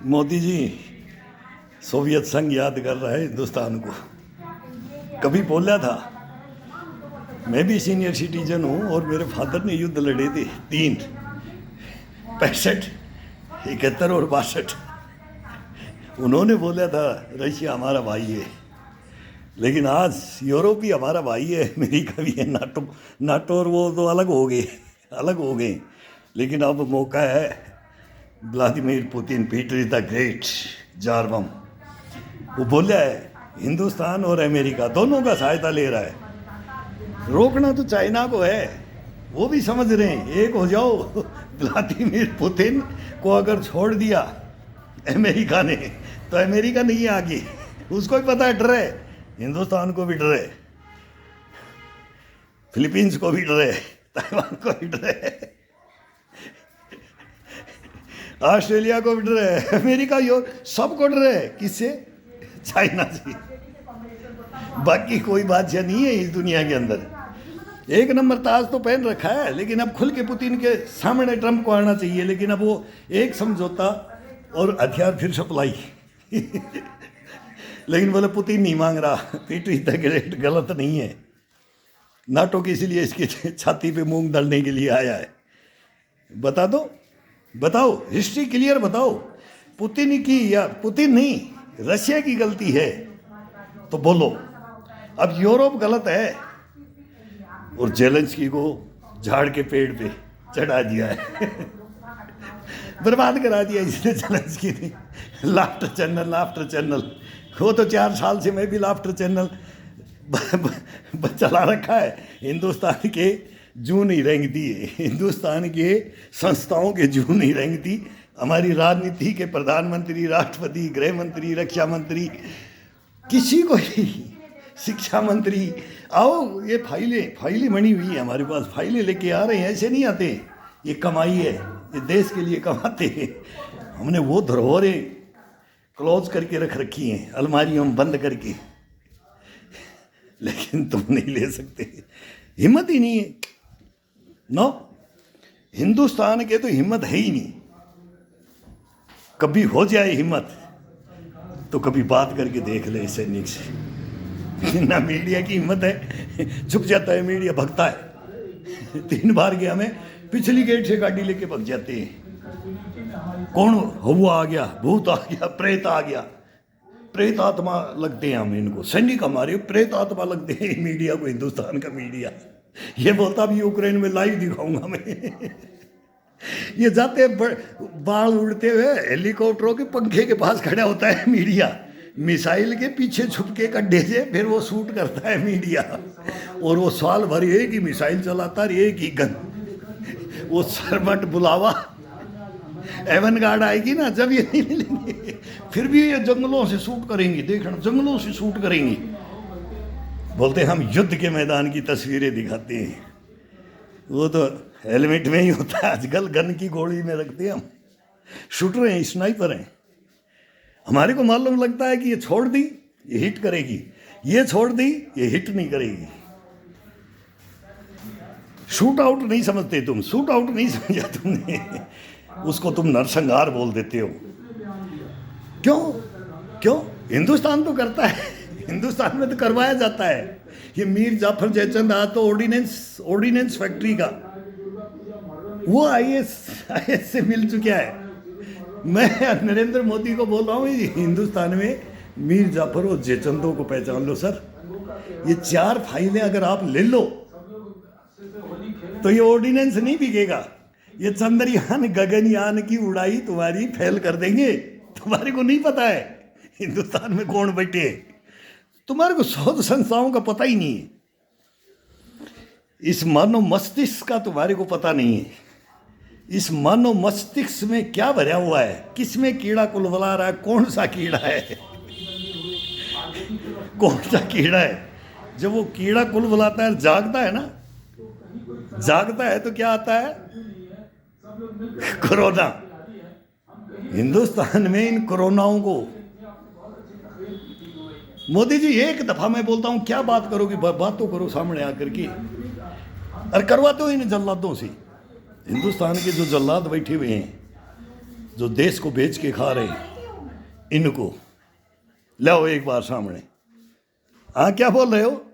Modi ji Soviet संघ याद कर रहा है हिंदुस्तान को। कभी बोला था, मैं भी सीनियर सिटीजन हूँ और मेरे फादर ने युद्ध लड़े थे 3, 65, 71 और 62। उन्होंने बोला था रशिया हमारा भाई है, लेकिन आज यूरोप भी हमारा भाई है, अमेरिका भी है, नाटो और वो तो अलग हो गए। लेकिन अब मौका है, Vladimir Putin, Peter the Great, जारवम, वो बोला है हिंदुस्तान और अमेरिका दोनों का सहायता ले रहा है। रोकना तो चाइना को है, वो भी समझ रहे हैं, एक हो जाओ। व्लादिमीर पुतिन को अगर छोड़ दिया अमेरिका ने तो अमेरिका नहीं आगे, उसको भी पता है, डर है, हिंदुस्तान को भी डर है, फिलीपींस को भी डर है, ताइवान को भी डर है, ऑस्ट्रेलिया को भी डर है, अमेरिका सबको डर है। किससे? चाइना से। बाकी कोई बादशाह नहीं है इस दुनिया के अंदर। एक नंबर ताज तो पहन रखा है, लेकिन अब खुल के पुतिन के सामने ट्रंप को आना चाहिए। लेकिन अब वो एक समझौता और हथियार फिर सप्लाई। लेकिन बोले पुतिन नहीं मांग रहा, पीटर द ग्रेट गलत नहीं है। नाटो की इसलिए इसकी छाती पे मूंग दलने के लिए आया है। बता दो, बताओ, हिस्ट्री क्लियर बताओ, पुतिन की या पुतिन नहीं रशिया की गलती है तो बोलो। अब यूरोप गलत है और जेलेंस्की को झाड़ के पेड़ पे चढ़ा दिया है। बर्बाद करा दिया इसने जेलेंस्की ने। लाफ्टर चैनल, वो तो 4 साल से मैं भी लाफ्टर चैनल चला रखा है। हिंदुस्तान के जू नहीं रेंगती है, हिंदुस्तान के संस्थाओं के जू नहीं रेंगती। हमारी राजनीति के प्रधानमंत्री, राष्ट्रपति, गृह मंत्री, रक्षा मंत्री, किसी को ही, शिक्षा मंत्री, आओ ये फाइलें बनी हुई है हमारे पास, फाइलें लेके आ रहे हैं। ऐसे नहीं आते, ये कमाई है, ये देश के लिए कमाते हैं। हमने वो धरोहरें क्लोज करके रख रखी हैं, अलमारियों में बंद करके, लेकिन तुम नहीं ले सकते, हिम्मत ही नहीं है। नो, हिंदुस्तान के तो हिम्मत है ही नहीं। कभी हो जाए हिम्मत तो कभी बात करके देख ले सैनिक से। ना मीडिया की हिम्मत है, छुप जाता है मीडिया, भगता है। 3 बार गया मैं, पिछली गेट से गाड़ी लेके भग जाते हैं। कौन हुआ आ गया, भूत आ गया, प्रेत आ गया, प्रेत आत्मा लगते हैं हम इनको। सैनिक हमारे प्रेत आत्मा लगते हैं मीडिया को, हिंदुस्तान का मीडिया। ये बोलता भी यूक्रेन में लाइव दिखाऊंगा मैं। ये जाते बाल उड़ते हुए हेलीकॉप्टरों के पंखे के पास खड़ा होता है मीडिया, मिसाइल के पीछे छुप के गड्ढे से फिर वो शूट करता है मीडिया। और वो साल भर एक ही मिसाइल चलाता है, एक ही गन। वो सरमट बुलावा, एवन गार्ड आएगी ना, जब ये नहीं मिलेंगे, फिर भी ये जंगलों से शूट करेंगी, देखना, जंगलों से शूट करेंगी। बोलते हम युद्ध के मैदान की तस्वीरें दिखाते हैं। वो तो हेलमेट में ही होता है आजकल, गन की गोली में रखते हैं हम। शूटर हैं, स्नाइपर हैं। हमारे को मालूम लगता है कि ये छोड़ दी ये हिट करेगी, ये छोड़ दी ये हिट नहीं करेगी। शूट आउट नहीं समझते तुम, शूट आउट नहीं समझा तुमने, उसको तुम नरसंहार बोल देते हो। क्यों? हिंदुस्तान तो करता है, हिंदुस्तान में तो करवाया जाता है। ये मीर जाफर जयचंद आज तो ऑर्डिनेंस फैक्ट्री का वो आईएएस से मिल चुका है। मैं नरेंद्र मोदी को बोल रहा हूँ, हिंदुस्तान में मीर जाफर और जयचंदों को पहचान लो सर। ये 4 फाइलें अगर आप ले लो तो ये ऑर्डिनेंस नहीं बिकेगा। ये चंद्रयान गगनयान की उड़ाई तुम्हारी फेल कर देंगे। तुम्हारे को नहीं पता है हिंदुस्तान में कौन बैठे, तुम्हारे को शोध संस्थाओं का पता ही नहीं है। इस मानव मस्तिष्क का तुम्हारे को पता नहीं है। इस मानव मस्तिष्क में क्या भरा हुआ है, किस में कीड़ा कुलबुला रहा है, कौन सा कीड़ा है, कौन सा कीड़ा है। जब वो कीड़ा कुलबुलाता है, जागता है ना, जागता है तो क्या आता है, कोरोना। हिंदुस्तान में इन कोरोनाओं को, मोदी जी एक दफा मैं बोलता हूं, क्या बात करोगे, बात तो करो सामने आकर के। और करवाते हो इन जल्लादों से। हिंदुस्तान के जो जल्लाद बैठे हुए हैं, जो देश को बेच के खा रहे हैं, इनको लाओ एक बार सामने। हाँ क्या बोल रहे हो?